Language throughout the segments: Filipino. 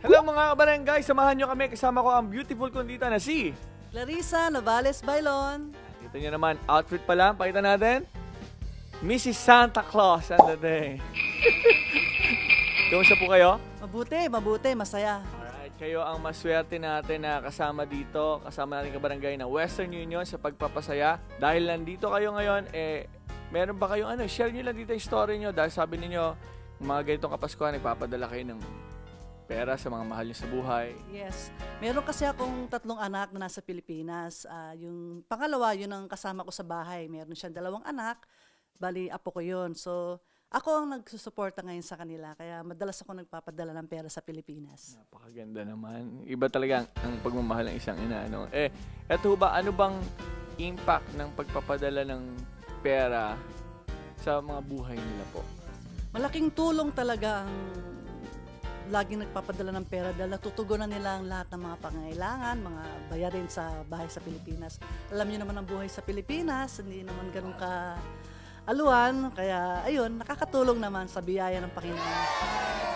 Hello mga kabarangay, samahan nyo kami. Kasama ko ang beautiful kondita na si... Clarissa Navales Bailon. Kita nyo naman, outfit pa lang. Pakita natin. Mrs. Santa Claus ang dating. Kumusta po kayo? Mabuti, masaya. Alright, kayo ang maswerte natin na kasama dito. Kasama natin kabarangay ng Western Union sa pagpapasaya. Dahil nandito kayo ngayon, meron ba kayong share nyo lang dito yung story nyo. Dahil sabi ninyo, mga ganitong Kapaskuhan, nagpapadala kayo ng pera sa mga mahal nyo sa buhay. Yes. Meron kasi akong 3 anak na nasa Pilipinas. Yung pangalawa, yun ang kasama ko sa bahay. Meron siyang 2 anak. Bali, apo ko yun. So, ako ang nagsusuporta ngayon sa kanila. Kaya madalas ako nagpapadala ng pera sa Pilipinas. Napakaganda naman. Iba talaga ang pagmamahal ng isang ina. No? Eto ba, ano bang impact ng pagpapadala ng pera sa mga buhay nila po? Malaking tulong talaga ang laging nagpapadala ng pera dahil natutugunan nila ang lahat ng mga pangangailangan, mga bayarin sa bahay sa Pilipinas. Alam niyo naman ang buhay sa Pilipinas, hindi naman ganun ka aluan. Kaya ayun, nakakatulong naman sa biyaya ng Panginoon.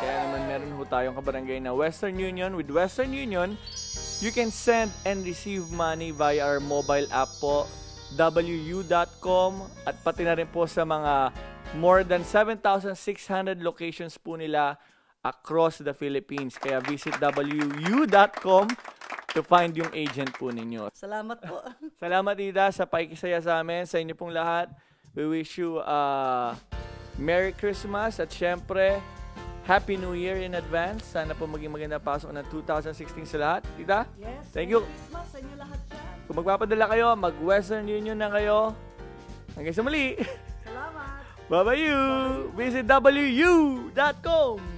Kaya naman meron ho tayong kabarangay na Western Union. With Western Union, you can send and receive money via our mobile app po, wu.com, at pati na rin po sa mga more than 7,600 locations po nila across the Philippines. Kaya visit wu.com to find yung agent po ninyo. Salamat po. Salamat, Ida, sa pakikisaya sa amin, sa inyo pong lahat. We wish you a Merry Christmas at syempre, Happy New Year in advance. Sana po maging maganda pasok ng 2016 sa lahat. Ida, Yes. thank you. Merry Christmas sa inyo lahat dyan. Kung magpapadala kayo, mag-Western Union na kayo. Hanggang sa muli. Salamat. Bye-bye you. Visit wu.com.